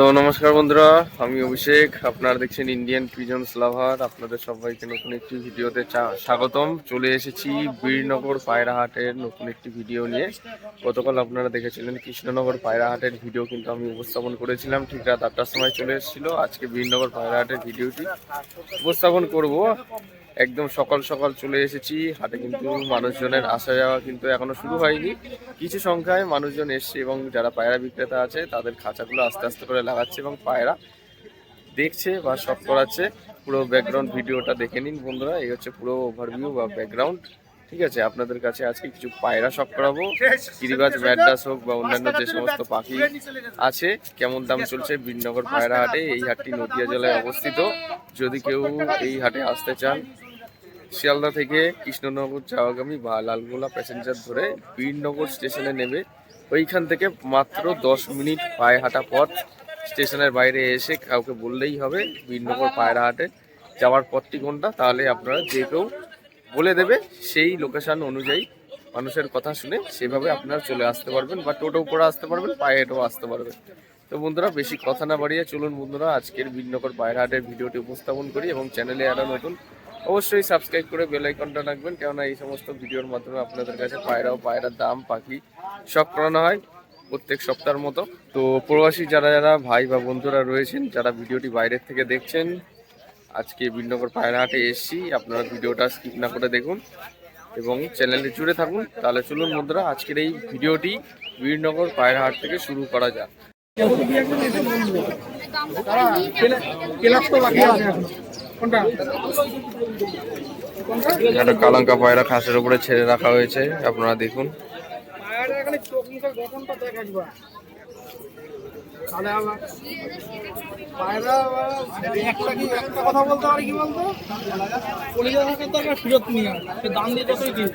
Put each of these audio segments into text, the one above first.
তো নমস্কার বন্ধুরা, আমি অভিষেক। আপনারা দেখছেন ইন্ডিয়ান পিজনস লাভার। আপনাদের সবাইকে নতুন একটি ভিডিওতে স্বাগতম। চলে এসেছি বীরনগর পায়রাহাটের নতুন একটি ভিডিও নিয়ে। গতকাল আপনারা দেখেছিলেন কৃষ্ণনগর পায়রাহাটের ভিডিও, কিন্তু আমি উপস্থাপন করেছিলাম ঠিক রাত 8টার সময় চলে এসেছিল। আজকে বীরনগর পায়রাহাটের ভিডিওটি উপস্থাপন করব। একদম সকাল সকাল চলে এসেছি হাটে, কিন্তু মানুষজনের আসা যাওয়া কিন্তু এখনো শুরু হয়নি। কিছু সংখ্যায় মানুষজন এসছে এবং যারা পায়রা বিক্রেতা আছে তাদের খাঁচাগুলো আস্তে আস্তে করে লাগাচ্ছে এবং পায়রা দেখছে বা শখ করাচ্ছে। পুরো ব্যাকগ্রাউন্ড ভিডিওটা দেখে নিন বন্ধুরা। এই হচ্ছে পুরো ওভারভিউ বা ব্যাকগ্রাউন্ড। ঠিক আছে, আপনাদের কাছে আজকে কিছু পায়রা শখ করাবো। গিরিবাজ, ম্যাড্রাস হোক বা অন্যান্য যে সমস্ত পাখি আছে, কেমন দাম চলছে বীরনগর পায়রা হাটে। এই হাটটি নদিয়া জেলায় অবস্থিত। যদি কেউ এই হাটে আসতে চান, শিয়ালদা থেকে কৃষ্ণনগর যাওয়াগামী বা লালগোলা প্যাসেঞ্জার ধরে বীরনগর স্টেশনে নেবে। ওইখান থেকে মাত্র 10 মিনিট পায়ে হাঁটা পথ। স্টেশনের বাইরে এসে কাউকে বললেই হবে বীরনগর পায়রা হাটে যাওয়ার পথটি কোনটা, তাহলে আপনারা যে কেউ বলে দেবে। সেই লোকেশন অনুযায়ী মানুষের কথা শুনে সেভাবে আপনারা চলে আসতে পারবেন, বা টোটো করে আসতে পারবেন, পায়ে হেঁটেও আসতে পারবেন। তো বন্ধুরা, বেশি কথা না বাড়িয়ে চলুন বন্ধুরা আজকের বীরনগর পায়রা হাটের ভিডিওটি উপস্থাপন করি। এবং চ্যানেলে আরও নতুন অবশ্যই সাবস্ক্রাইব করে বেল আইকনটা রাখবেন, কেননা এই সমস্ত ভিডিওর মাধ্যমে আপনাদের কাছে পায়রা ও পায়রার দাম, পাখি সব করানো হয় প্রত্যেক সপ্তাহের মতো। তো প্রবাসী যারা যারা ভাই বা বন্ধুরা রয়েছেন, যারা ভিডিওটি বাইরের থেকে দেখছেন, আজকে বীরনগর পায়রা হাটে এসেছি। আপনারা ভিডিওটা স্কিপ না করে দেখুন এবং চ্যানেলে জুড়ে থাকুন। তাহলে চলুন বন্ধুরা আজকের এই ভিডিওটি বীরনগর পায়রা হাট থেকে শুরু করা যাক। একটা কালাঙ্কা পায়রা খাঁচের উপরে ছেড়ে রাখা হয়েছে, আপনারা দেখুন। কথা বলতে পারি কি বলতো, ফেরত নিয়ে দাম দিয়ে যতই দিন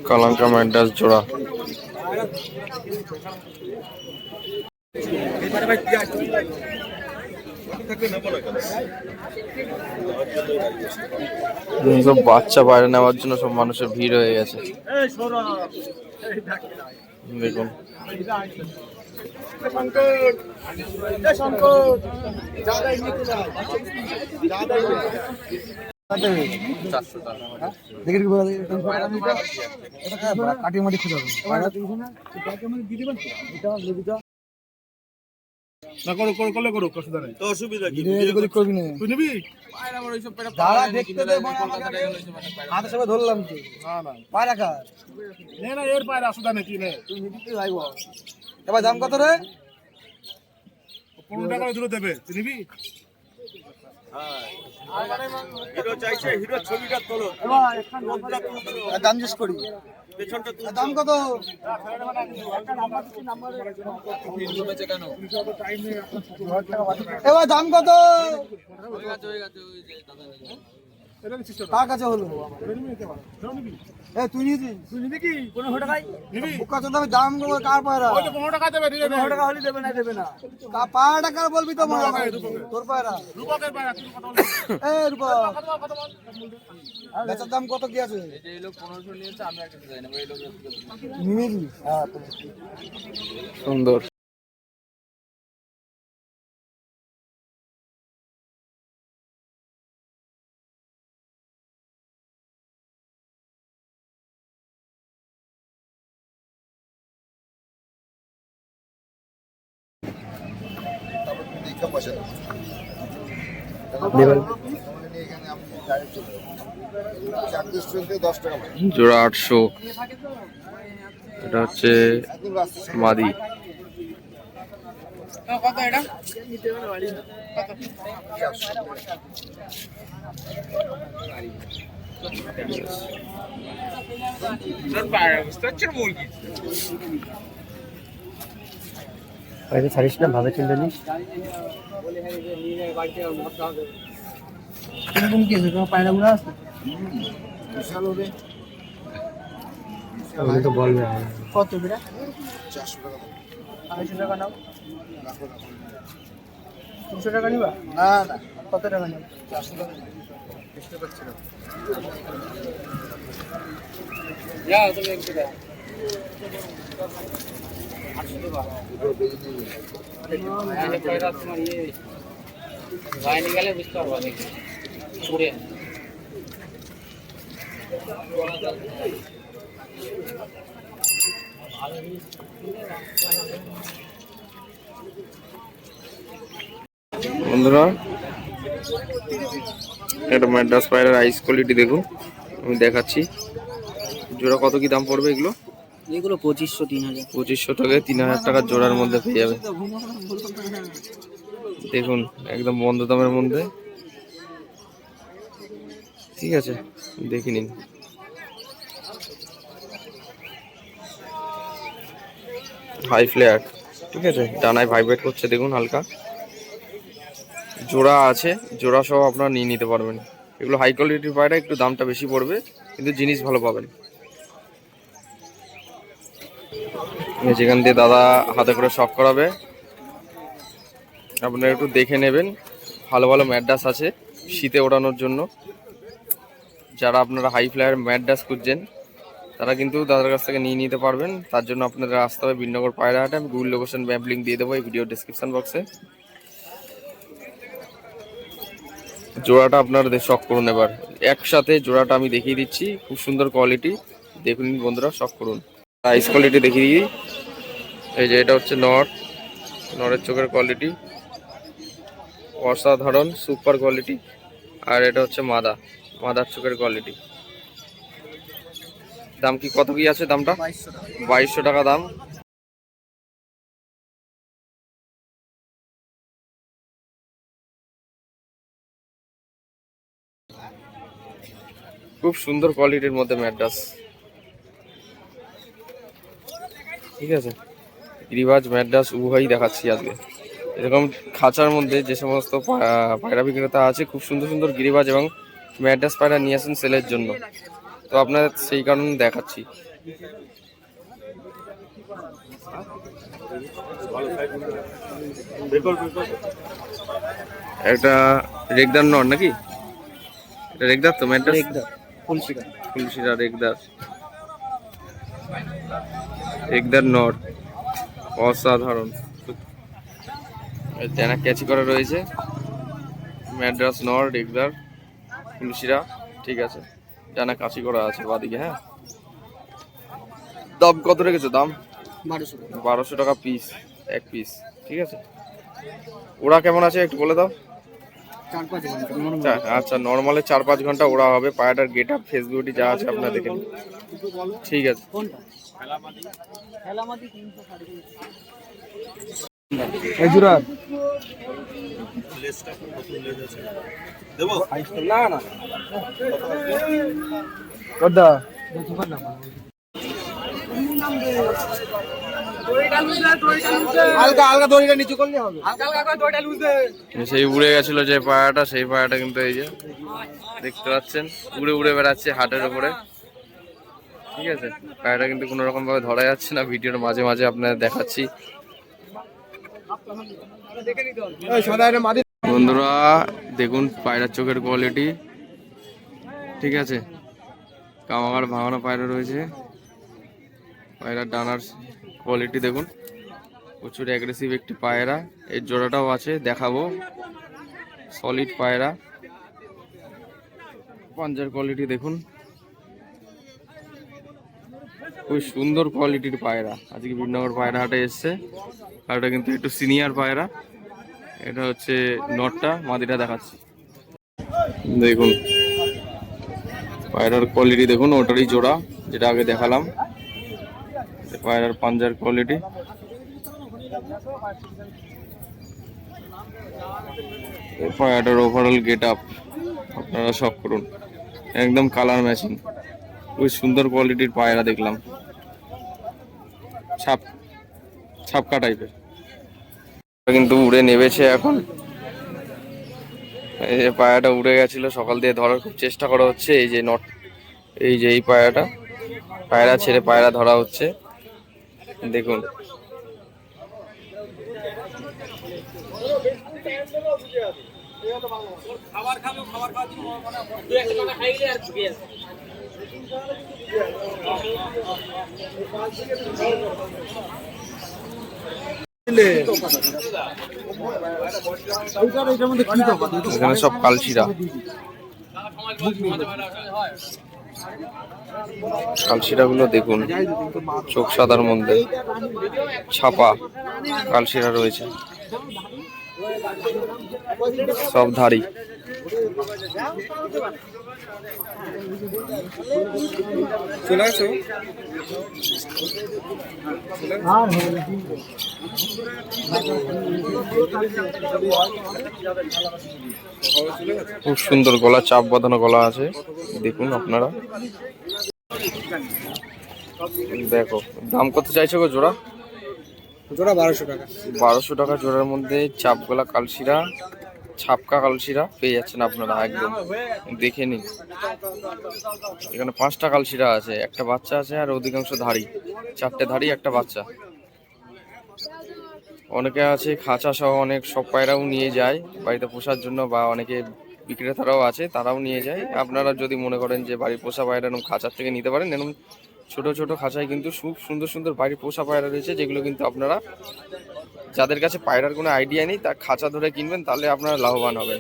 কালাঙ্কা ম্যাড্রাস জোড়া। সব বাচ্চা বাইরে নেওয়ার জন্য সব মানুষের ভিড় হয়ে গেছে, দেখুন। কাটিয়ে মাটি খুঁজে না করো করো করলে করো, অসুবিধা নেই। তো অসুবিধা কি, করবি না তুই নিবি পায়রা আমার ওইসব পেটা দাঁড়া দেখতে দে। হাতে সবে ধরলাম কি না না পায়রা খা নে না, এর পায়রা অসুবিধা নেই। কি নে তুই নিবি কি ভাইবো। এবার দাম কত রে? 15 টাকা করে দুটো দেবে, তুই নিবি? হ্যাঁ হিরো চাইছে, হিরো ছবিটা তোলো। এবার দাম জিজ্ঞেস করি, দাম কত? এবার দাম কত? কার কাছে হলো? তুই নিবি কি? 15 টাকায় নিবি? কত দামে দাম কার পায়রা? 15 টাকা দেবে, 15 টাকা হলে দেবে না দেবে না। পায়রা টাকা বলবি তো তোর পায়রা রূপকের পায়রা। রূপক বেচার দাম কত কি আছে? এই লোক 1500 নিয়েছে, আমি একটা দেই না এই লোক নিবি। হ্যাঁ সুন্দর। জোড়া 800। এটা হচ্ছে মাদি। কত এটা? ছাড়িস না, ভাবে চিন্তা নিস। কিরকম কি আছে? তোমার পায়রা গুলো আছে? কত বিরা 400 টাকা নাও 300 টাকা নিবা না না কত টাকা নিবা 400 টাকা চেষ্টা করছি না যা তুমি একটু দাও 800 টাকা আরে কয়টা তোমার ইয়ে ভাই নিকালে বুঝতে পারবা দেখি পুরে বন্ধুরা এটা ম্যাড্রাস পায়রার আইস কোয়ালিটি দেখুন, আমি দেখাচ্ছি। জোড়া কত কি দাম পড়বে এগুলো? এগুলো 2500 3000 2500 থেকে 3000 টাকার জোড়ার মধ্যে পেয়ে যাবে। দেখুন একদম বন্ধ দামের মধ্যে, ঠিক আছে দেখে নিন। হাই ফ্লেয়ার, ঠিক আছে, ডানায় ভাইব্রেট করছে দেখুন হালকা। জোড়া আছে, জোড়া সহ আপনারা নিয়ে নিতে পারবেন। এগুলো হাই কোয়ালিটির পায়রা, একটু দামটা বেশি পড়বে কিন্তু জিনিস ভালো পাবেন। যেখান দিয়ে দাদা হাতে করে শখ করাবে, আপনারা একটু দেখে নেবেন। ভালো ভালো ম্যাড্রাস আছে শীতে ওড়ানোর জন্য। যারা আপনারা হাই ফ্লায়ার ম্যাড্রাস খুঁজছেন তারা কিন্তু দাদার কাছ থেকে নিয়ে নিতে পারবেন। তার জন্য আপনাদের আসতে হবে বিনগর পায়রা হাটে। আমি গুগল লোকেশন ম্যাপ লিঙ্ক দিয়ে দেবো এই ভিডিও ডিসক্রিপশন বক্সে। জোড়াটা আপনারা শখ করুন। এবার একসাথে জোড়াটা আমি দেখিয়ে দিচ্ছি, খুব সুন্দর কোয়ালিটি। দেখুন বন্ধুরা, শখ করুন। আইস কোয়ালিটি দেখিয়ে দিই। এই যে এটা হচ্ছে নরের চোখের কোয়ালিটি অসাধারণ, সুপার কোয়ালিটি। আর এটা হচ্ছে মাদার চোখের কোয়ালিটি। দাম কি কত কি আছে? দামটা 2200 টাকা দাম। খুব সুন্দর কোয়ালিটির মধ্যে ম্যাড্রাস, ঠিক আছে। গিরিবাজ ম্যাড্রাস উভয়ই দেখাচ্ছি আজকে। এরকম খাঁচার মধ্যে যে সমস্ত পায়রা বিক্রেতা আছে, খুব সুন্দর সুন্দর গিরিবাজ এবং ম্যাড্রাস পায়রা নিয়ে আসেন সেলের জন্য। তো আপনার সেই কারণে দেখাচ্ছি। একটা রেগদার নর নাকি? এটা রেগদার তো ম্যাড্রাস? ফুলশিরা রেগদার নর অসাধারণ। ডানা ক্যাচি করা রয়েছে। ম্যাড্রাস নর রেগদার ফুলশিরা, ঠিক আছে। ডানা কাচি করা আছে বাদিকে। হ্যাঁ, দাম কত রেখেছো? দাম 1200 টাকা পিস, এক পিস, ঠিক আছে। ওরা কেমন আছে একটু বলে দাও। 4-5 ঘন্টা। আচ্ছা, নর্মালে 4-5 ঘন্টা ওরা হবে। পায়রাটার গেট আপ ফেস বিউটি যা আছে আপনারা দেখে নিন, ঠিক আছে। সেই উড়ে গেছিল যে পায়রাটা, সেই পায়রাটা কিন্তু এই যে দেখতে পাচ্ছেন উড়ে উড়ে বেড়াচ্ছে হাটের উপরে, ঠিক আছে। পায়রাটা কিন্তু কোনো রকম ভাবে ধরা যাচ্ছে না, ভিডিওর মাঝে মাঝে আপনাদের দেখাচ্ছি। বন্ধুরা দেখুন পায়রার চোখের কোয়ালিটি, ঠিক আছে। কামাগার ভাঙানো পায়রা রয়েছে। পায়রার ডানার কোয়ালিটি দেখুন, প্রচুর অ্যাগ্রেসিভ একটি পায়রা। এর জোড়াটাও আছে, দেখাবো। সলিড পায়রা, পাঞ্জার কোয়ালিটি দেখুন, খুব সুন্দর কোয়ালিটির পায়রা। আজকে বিনগর পায়রা হাটে এসছে। আর এটা কিন্তু একটু সিনিয়র পায়রা। এটা হচ্ছে নটটা, মাদিটা দেখাচ্ছি। দেখুন পায়রার কোয়ালিটি দেখুন, ওটারই জোড়া যেটা আগে দেখালাম। পায়রার পাঞ্জার কোয়ালিটি, পায়রাটার ওভারঅল গেট আপ আপনারা শখ করুন। একদম কালার ম্যাচিং, খুবই সুন্দর কোয়ালিটির পায়রা দেখলাম। ছাপকা টাইপের, কিন্তু উড়ে নেমেছে এখন। এই যে পায়রাটা উড়ে গেছিল, সকাল দিয়ে ধরার খুব চেষ্টা করা হচ্ছে। এই যে এই পায়রাটা পায়রা ছেড়ে পায়রা ধরা হচ্ছে, দেখুন। এখানে সব কালশিরা, কালশিরা গুলো দেখুন, চোখ সাদার মধ্যে ছাপা কালশিরা রয়েছে, সব ধাড়ি। চলে আসো। খুব সুন্দর গলা, চাপ বাঁধানো গলা আছে, দেখুন আপনারা। দেখো দাম কত চাইছো গো জোড়া? জোড়া 1200 টাকা। 1200 টাকা জোড়ার মধ্যে চাপ গলা কালশিরা, ছাপকা কালশিরা পেয়ে যাচ্ছেন আপনারা, একদম দেখে নিন। এখানে 5টা কালশিরা আছে, একটা বাচ্চা আছে আর অধিকাংশ ধাড়ি, 4টে ধাড়ি একটা বাচ্চা। অনেকে আছে খাঁচা সহ, অনেক সব পায়রাও নিয়ে যায় বাড়িতে পোষার জন্য, বা অনেকে বিক্রেতারাও আছে তারাও নিয়ে যায়। আপনারা যদি মনে করেন যে বাড়ির পোষা পায়রা এরকম খাঁচার থেকে নিতে পারেন, এরকম ছোট ছোট খাঁচায় কিন্তু খুব সুন্দর সুন্দর বাড়ির পোষা পায়রা রয়েছে, যেগুলো কিন্তু আপনারা, যাদের কাছে পায়রার কোনো আইডিয়া নেই, তার খাঁচা ধরে কিনবেন, তাহলে আপনারা লাভবান হবেন।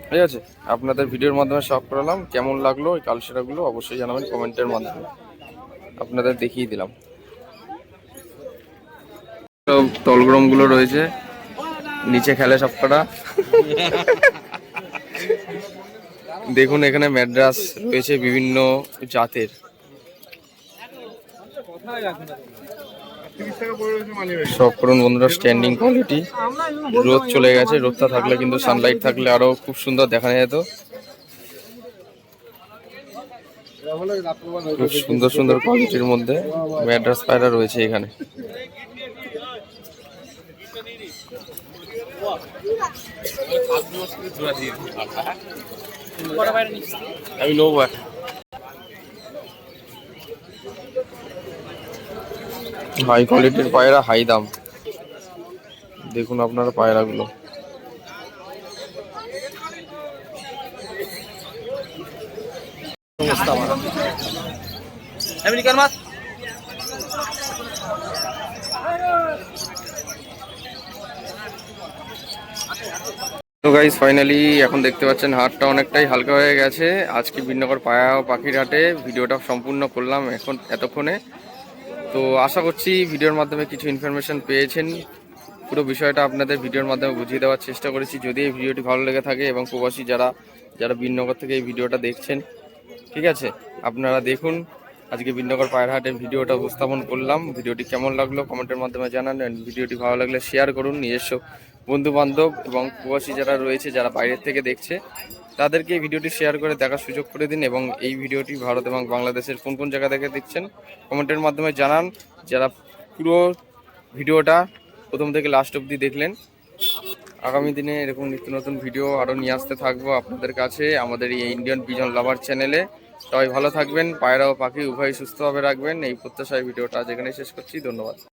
ঠিক আছে, আপনাদের ভিডিওর মাধ্যমে শখ করালাম। কেমন লাগলো ওই কালশিরাগুলো অবশ্যই জানাবেন কমেন্টের মাধ্যমে, আপনাদের দেখিয়ে দিলাম। সব তলগ্রম গুলো রয়েছে, নিচে খেলে সবকটা। দেখুন এখানে ম্যাড্রাস রয়েছে বিভিন্ন জাতের, সব করুন বন্ধুরা স্ট্যান্ডিং কোয়ালিটি। রোদ চলে গেছে, রোদটা থাকলে কিন্তু সানলাইট থাকলে আরো খুব সুন্দর দেখা যেত। খুব সুন্দর সুন্দর কোয়ালিটির মধ্যে ম্যাড্রাস পায়রা রয়েছে এখানে। আমি নেবো। হাই কোয়ালিটির পায়রা, হাই দাম। দেখুন আপনারা পায়রাগুলো। আমেরিকান মাছ। তো গাইস ফাইনালি এখন দেখতে পাচ্ছেন হাটটা অনেকটাই হালকা হয়ে গেছে। আজকে বিনগর পায়া ও পাখির হাটে ভিডিওটা সম্পূর্ণ করলাম এতক্ষণে। তো আশা করছি ভিডিওর মাধ্যমে কিছু ইনফরমেশন পেয়েছেন। পুরো বিষয়টা আপনাদের ভিডিওর মাধ্যমে বুঝিয়ে দেওয়ার চেষ্টা করেছি। যদি এই ভিডিওটি ভালো লেগে থাকে এবং প্রবাসী যারা বিনগর থেকে এই ভিডিওটা দেখছেন, ঠিক আছে, আপনারা দেখুন। আজকে বিনগর পায়রা হাটের ভিডিওটা উপস্থাপন করলাম। ভিডিওটি কেমন লাগলো কমেন্টের মাধ্যমে জানান। ভিডিওটি ভালো লাগলে শেয়ার করুন, নিজস্ব বন্ধু বান্ধব এবং প্রবাসী যারা রয়েছে, যারা বাইরের থেকে দেখছে, তাদেরকে এই ভিডিওটি শেয়ার করে দেখার সুযোগ করে দিন। এবং এই ভিডিওটি ভারত এবং বাংলাদেশের কোন কোন জায়গা থেকে দেখছেন কমেন্টের মাধ্যমে জানান। যারা পুরো ভিডিওটা প্রথম থেকে লাস্ট অবধি দেখলেন, আগামী দিনে এরকম নিত্য নতুন ভিডিও আরও নিয়ে আসতে থাকবো আপনাদের কাছে আমাদের এই ইন্ডিয়ান পিজন লাভার চ্যানেলে। সবাই ভালো থাকবেন, পায়রা ও পাখি উভয়ই সুস্থভাবে রাখবেন, এই প্রত্যাশায় ভিডিওটা যেখানে শেষ করছি। ধন্যবাদ।